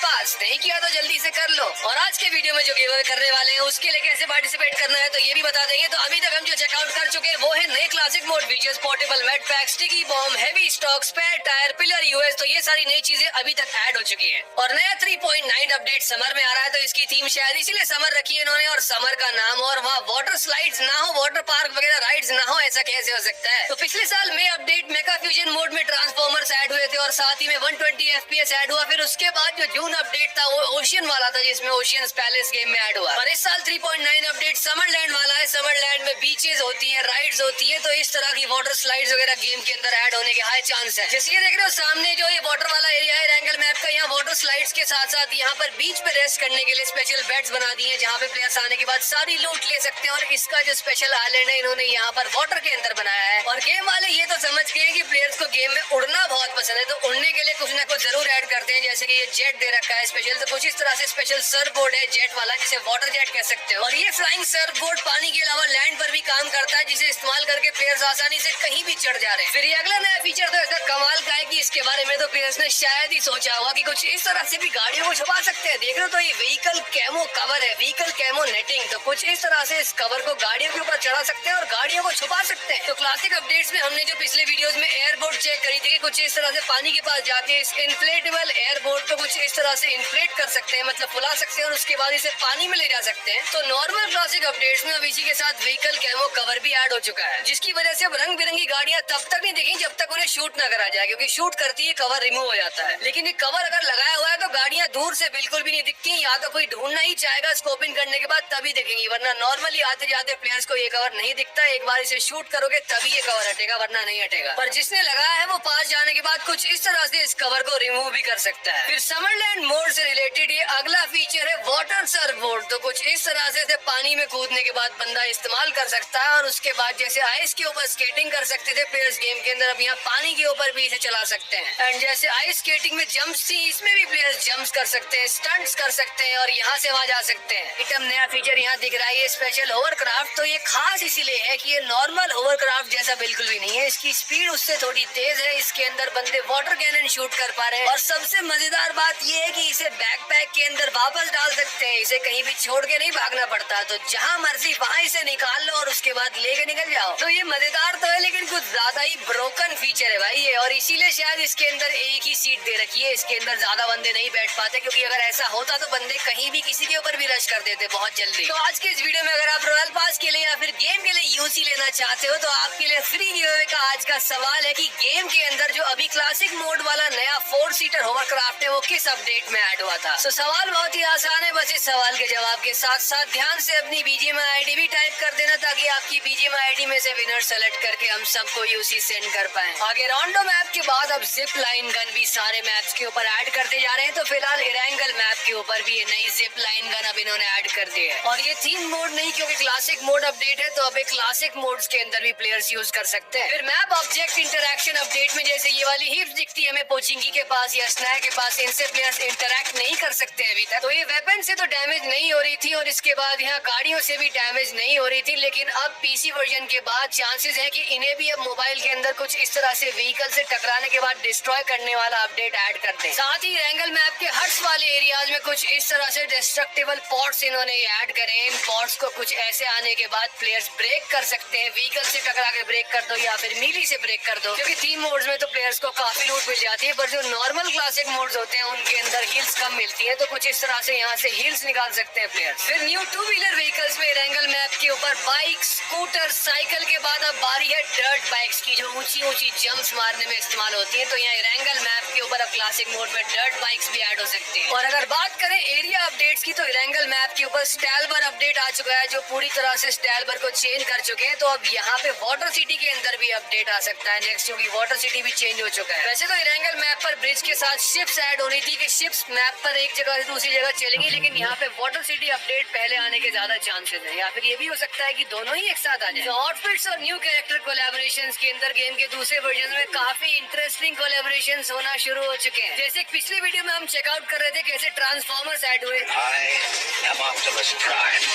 पास नहीं किया तो जल्दी से कर लो। और आज के वीडियो में जो गिव अवे करने वाले हैं उसके लिए कैसे पार्टिसिपेट करना है तो ये भी बता देंगे। तो अभी तक हम जो चेकआउट कर चुके हैं वो है नए classic mode features, portable mat pack, sticky bomb, heavy stock, spare tyre, pillar US. तो ये सारी नई चीजें अभी तक ऐड हो चुकी है। और नया 3.9 अपडेट समर में आ रहा है तो इसकी थीम शायद इसीलिए समर रखी है इन्होंने और समर का नाम। और वहाँ वाटर स्लाइड्स ना हो, वाटर पार्क वगैरह राइड्स ना हो, ऐसा कैसे हो सकता है। तो पिछले साल में अपडेट मेगा फ्यूजन मोड में ट्रांसफॉर्मर्स ऐड हुए थे और साथ ही में 120 FPS ऐड हुआ। फिर उसके बाद जो जून अपडेट था वो ओशियन वाला था जिसमें ओशियन पैलेस गेम में ऐड हुआ। और इस साल 3.9 अपडेट समरलैंड वाला है। समरलैंड में बीचेस होती है, राइड्स होती है, तो इस तरह की वाटर स्लाइड्स वगैरह गेम के अंदर ऐड होने के हाई चांस है। जैसे ये देख रहे हो सामने जो ये वाटर वाला एरिया है रैंगल मैप का, यहाँ वाटर स्लाइड्स के साथ साथ यहाँ पर बीच पे रेस्ट करने के लिए स्पेशल बेड्स बना दिए हैं जहाँ पे प्लेयर्स आने के बाद सारी लूट ले सकते हैं। और इसका जो स्पेशल आइलैंड है इन्होंने यहाँ पर वाटर के अंदर बनाया है। और गेम वाले ये तो समझ गए कि प्लेयर्स को गेम में उड़ना बहुत पसंद है तो उड़ने के लिए कुछ ना कुछ जरूर ऐड करते हैं। जैसे कि ये जेट दे रखा है स्पेशल, तो कुछ इस तरह से स्पेशल सर्फ बोर्ड है जेट वाला जिसे वाटर जेट कह सकते हो। और ये फ्लाइंग सर्फ बोर्ड पानी के अलावा लैंड पर भी काम करता है जिसे इस्तेमाल करके प्लेयर्स आसानी से कहीं भी चढ़ जा रहे हैं। फिर ये अगला नया फीचर तो ऐसा कमाल का है कि इसके बारे में तो प्लेयर्स ने शायद ही सोचा होगा कि कुछ इस तरह से भी गाड़ियों को छुपा सकते हैं। देख रहे हो तो ये व्हीकल कैमो कवर है, व्हीकल कैमो नेटिंग। तो कुछ इस तरह से इस कवर को गाड़ियों के ऊपर चढ़ा सकते हैं और गाड़ियों को छुपा सकते हैं। तो क्लासिक अपडेट्स में हमने जो पिछले वीडियोस में एयरबोर्ड चेक करी थी कि कुछ इस तरह से पानी के पास जाके इस इन्फ्लेटेबल एयरबोर्ड को कुछ इस तरह से इन्फ्लेट कर सकते हैं, मतलब फुला सकते हैं और उसके बाद इसे पानी में ले जा सकते हैं। तो नॉर्मल क्लासिक अपडेट्स में अब इसी के साथ व्हीकल कैमो कवर भी ऐड हो चुका है जिसकी वजह से अब रंग बिरंगी गाड़ियां तब तक नहीं दिखेंगी जब तक उन्हें शूट न करा जाए, क्योंकि शूट करती है कवर रिमूव हो जाता है। लेकिन ये कवर अगर लगाया हुआ है तो गाड़ियां दूर से बिल्कुल भी नहीं दिखती, या तो कोई ढूंढना ही चाहेगा स्कोप इन करने के बाद तभी दिखेंगी, वरना नॉर्मली आते जाते प्लेयर्स को ये कवर नहीं दिखता। एक बार इसे शूट करोगे तभी ये कवर हटेगा वरना नहीं हटेगा। पर जिसने लगाया है वो पास जाने के बाद कुछ इस तरह से इस कवर को रिमूव भी कर सकता है। फिर समरलैंड मोड से रिलेटेड ये अगला फीचर है वाटर सर्फ बोर्ड। तो कुछ इस तरह से पानी में कूदने के बाद बंदा इस्तेमाल कर सकता है और उसके बाद जैसे आइस के ऊपर स्केटिंग कर सकते थे प्लेयर्स गेम के अंदर, अब यहाँ पानी के ऊपर भी इसे चला सकते हैं। एंड जैसे आइस स्केटिंग में जंप्स थी इसमें भी प्लेयर्स जंप्स कर सकते हैं, स्टंट्स कर सकते हैं और यहाँ से वहाँ जा सकते हैं। एकदम नया फीचर यहाँ दिख रहा है ये स्पेशल होवरक्राफ्ट। तो ये खास इसीलिए है कि ये नॉर्मल होवरक्राफ्ट जैसा बिल्कुल भी नहीं है, इसकी स्पीड उससे थोड़ी तेज है। इसके अंदर बंदे वाटर कैनन शूट कर पा रहे हैं और सबसे मजेदार बात ये है कि इसे बैकपैक के अंदर वापस डाल सकते हैं, इसे कहीं भी छोड़ के नहीं भागना पड़ता। तो जहाँ मर्जी वहाँ इसे निकाल लो और उसके बाद लेके निकल जाओ। तो ये मजेदार तो है लेकिन कुछ ज्यादा ही ब्रोकन फीचर है भाई ये, और इसीलिए शायद इसके अंदर एक ही सीट दे रखी है। इसके अंदर ज्यादा बंदे नहीं बैठ पाते क्योंकि अगर ऐसा होता तो बंदे कहीं भी किसी के ऊपर भी रश कर देते बहुत जल्दी। तो आज के इस वीडियो में अगर आप रॉयल पास के लिए या फिर गेम के लिए यूसी लेना चाहते हो तो आपके लिए फ्री गिव का आज का सवाल है कि गेम के अंदर जो अभी क्लासिक मोड वाला नया 4 सीटर होवरक्राफ्ट है वो किस अपडेट में ऐड हुआ था। तो सवाल बहुत ही आसान है, बस इस सवाल के जवाब के साथ साथ ध्यान से अपनी BGMI आईडी भी टाइप कर देना ताकि आपकी BGMI आईडी में से विनर सेलेक्ट करके हम सबको यूसी सेंड कर पाए। आगे रॉन्डो मैप के बाद अब जिप लाइन गन भी सारे मैप्स के ऊपर ऐड करते जा रहे हैं। तो फिलहाल इरेंगल मैप के ऊपर भी ये नई जिप लाइन गन अब इन्होंने ऐड कर दी है। और ये थीम मोड नहीं क्योंकि क्लासिक मोड अपडेट है तो अब एक क्लासिक मोड्स के अंदर भी प्लेयर्स यूज कर सकते हैं। फिर मैप ऑब्जेक्ट इंटरैक्शन अपडेट में जैसे ये वाली हिप्स दिखती है हमें पोचिंकी के पास या स्नैक के पास, इनसे प्लेयर्स इंटरैक्ट नहीं कर सकते अभी तक। तो ये वेपन से तो डैमेज नहीं हो रही थी और इसके बाद यहाँ गाड़ियों से भी डैमेज नहीं हो रही थी, लेकिन अब PC वर्जन के बाद चांसेस है कि इन्हें भी अब मोबाइल के अंदर कुछ इस तरह से व्हीकल से टकराने के बाद डिस्ट्रॉय करने वाला अपडेट ऐड करते हैं। साथ ही रैंगल मैप के हट्स वाले एरियाज में कुछ इस तरह से डिस्ट्रक्टिबल पॉट्स इन्होंने ऐड करे। इन पॉट्स को कुछ ऐसे आने के बाद प्लेयर्स ब्रेक कर सकते हैं, व्हीकल से टकरा के ब्रेक कर दो या फिर मीली से ब्रेक कर दो, क्योंकि थीम मोड्स में तो प्लेयर्स को काफी लूट मिल जाती है पर जो नॉर्मल क्लासिक मोड्स होते हैं उनके अंदर हिल्स कम मिलती है। तो कुछ इस तरह से यहाँ से हिल्स निकाल सकते हैं प्लेयर्स। फिर न्यू 2 व्हीलर व्हीकल्स में रैंगल मैप के ऊपर बाइक, स्कूटर, साइकिल के बाद अब बारी है डर्ट बाइक्स की जो ऊंची ऊंची जंप्स मारने में इस्तेमाल होती है। तो यहाँ रैंगल मैप के ऊपर अब क्लासिक मोड में डर्ट बाइक्स भी ऐड हो सकती है। और अगर बात करें एरिया अपडेट्स की तो रैंगल मैप के ऊपर स्टैलबर अपडेट आ चुका है जो पूरी तरह से स्टैलबर को चेंज कर चुके हैं। तो अब यहाँ पे वाटर सिटी के अंदर भी अपडेट आ सकता है नेक्स्ट, क्योंकि वाटर सिटी भी चेंज हो चुका है। वैसे तो रैंगल मैप पर ब्रिज के साथ शिप्स ऐड होनी थी कि शिप्स मैप पर एक जगह से दूसरी जगह चलेंगी, लेकिन यहाँ पे वाटर सिटी अपडेट पहले आने के ज्यादा चांसेस है, या फिर ये भी हो सकता है कि दोनों ही एक साथ आ जाए। आउटफिट्स और न्यू कैरेक्टर कोलैबोरेशंस के अंदर गेम के दूसरे वर्जन में काफी इंटरेस्टिंग कोलैबोरेशंस होना शुरू हो चुके हैं। जैसे पिछले वीडियो में हम चेकआउट कर रहे थे कैसे ट्रांसफॉर्मर्स ऐड हुए। I am Optimus Prime,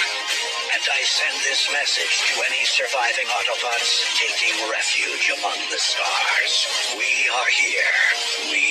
and I send this message to any surviving Autobots taking refuge among the stars. We are here. We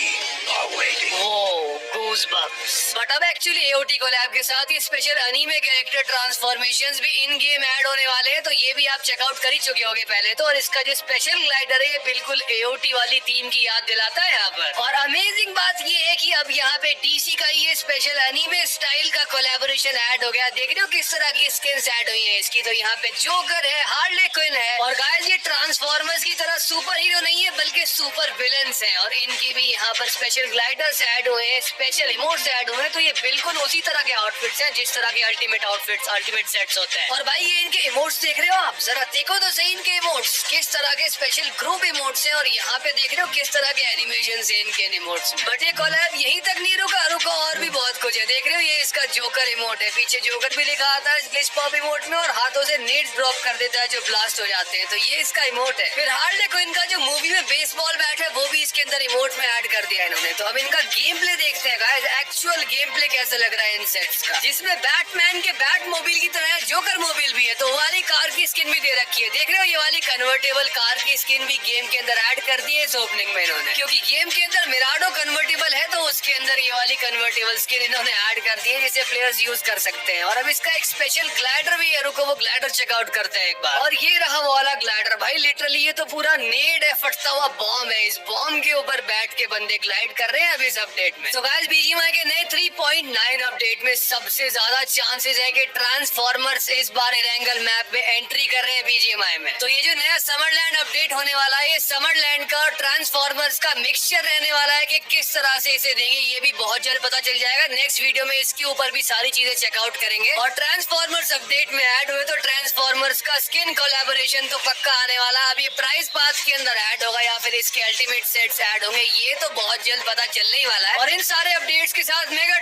are waiting. Oh, cool. Goosebumps. But अब actually AOT collab के साथ ये special anime character transformations भी इन game add होने वाले हैं, तो ये भी आप चेकआउट कर ही चुके होंगे पहले तो। और इसका जो स्पेशल ग्लाइडर है ये बिल्कुल एओटी वाली थीम की याद दिलाता है यहाँ पर। और अमेजिंग बात ये है कि अब यहाँ पे डीसी का ये स्पेशल एनीमे स्टाइल का कोलैबोरेशन ऐड हो गया। देख रहे हो किस तरह की स्किन्स ऐड हुई है इसकी। तो यहाँ पे जोकर है, हार्ले क्विन है, और गाइस ये ट्रांसफॉर्मर्स की तरह सुपर हीरो नहीं है बल्कि सुपर विलन्स हैं। और इनकी भी यहाँ पर स्पेशल ग्लाइडर्स ऐड हुए हैं, स्पेशल इमोट्स ऐड हुए हैं। तो ये बिल्कुल उसी तरह के आउटफिट्स हैं जिस तरह के अल्टीमेट आउटफिट्स, अल्टीमेट सेट्स होते हैं। और भाई ये इनके इमोट्स देख रहे हो आप, जरा देखो तो सही इनके इमोट्स किस तरह के स्पेशल ग्रुप इमोट्स हैं। और यहाँ पे देख रहे हो किस तरह के एनिमेशन है इनके इमोट्स। बट ये कोलैब यहीं तक नहीं रुका और भी बहुत कुछ है। देख रहे हो ये इसका जोकर इमोट है, पीछे जोकर भी लिखा आता है ग्लिच पॉप इमोट में, और हाथों से नेट्स ड्रॉप कर देता है जो ब्लास्ट हो जाते हैं। तो ये इसका इमोट है। फिर हार्ले क्विन का जो मूवी में बेसबॉल बैट है वो भी इसके अंदर इमोट में ऐड कर दिया इन्होंने। तो अब इनका गेम प्ले देखते हैं गाइस, एक्चुअल गेम प्ले कैसा लग रहा है इन सेट्स का, जिसमें बैटमैन के बैट मोबाइल की तरह जोकर मोबाइल भी है। तो वाली कार की स्किन भी दे रखी है। देख रहे हो ये वाली कन्वर्टेबल कार की स्किन भी गेम के अंदर ऐड कर दी है इस ओपनिंग में इन्होंने, क्योंकि गेम के अंदर मिराडो कन्वर्टेबल है तो उसके अंदर ये वाली कन्वर्टेबल स्किन इन्होंने ऐड कर दी है जिसे प्लेयर्स यूज कर सकते हैं। और अब इसका एक स्पेशल ग्लाइडर भी है, रुको वो ग्लाइडर चेकआउट करते हैं एक बार। और ये रहा वो वाला ग्लाइडर। भाई लिटरली ये तो पूरा नेड है, फटता हुआ बॉम्ब है। इस बॉम्ब के ऊपर बैठ के बंदे ग्लाइड कर रहे हैं अब इस अपडेट में। तो गाइस बीजीएमआई के नए 3.9 अपडेट में सबसे ज्यादा चांसेस है कि ट्रांसफॉर्मर्स इस बार एरेंगल मैप में एंट्री कर रहे हैं बीजीएमआई में। तो ये जो नया समरलैंड अपडेट होने वाला है, ये समरलैंड का और ट्रांसफॉर्मर्स का मिक्सचर रहने वाला है कि किस तरह से इसे देंगे ये भी बहुत जल्द पता चल जाएगा। नेक्स्ट वीडियो में इसके ऊपर भी सारी चीजें चेकआउट करेंगे। और ट्रांसफॉर्मर्स अपडेट में ऐड हुए तो ट्रांसफॉर्मर्स का स्किन कोलैबोरेशन तो पक्का आने वाला। अब ये प्राइस पास के अंदर ऐड होगा या फिर इसके अल्टीमेट सेट्स ऐड होंगे, ये तो बहुत जल्द पता चलने ही वाला है। और इन सारे अपडेट्स के साथ मेगा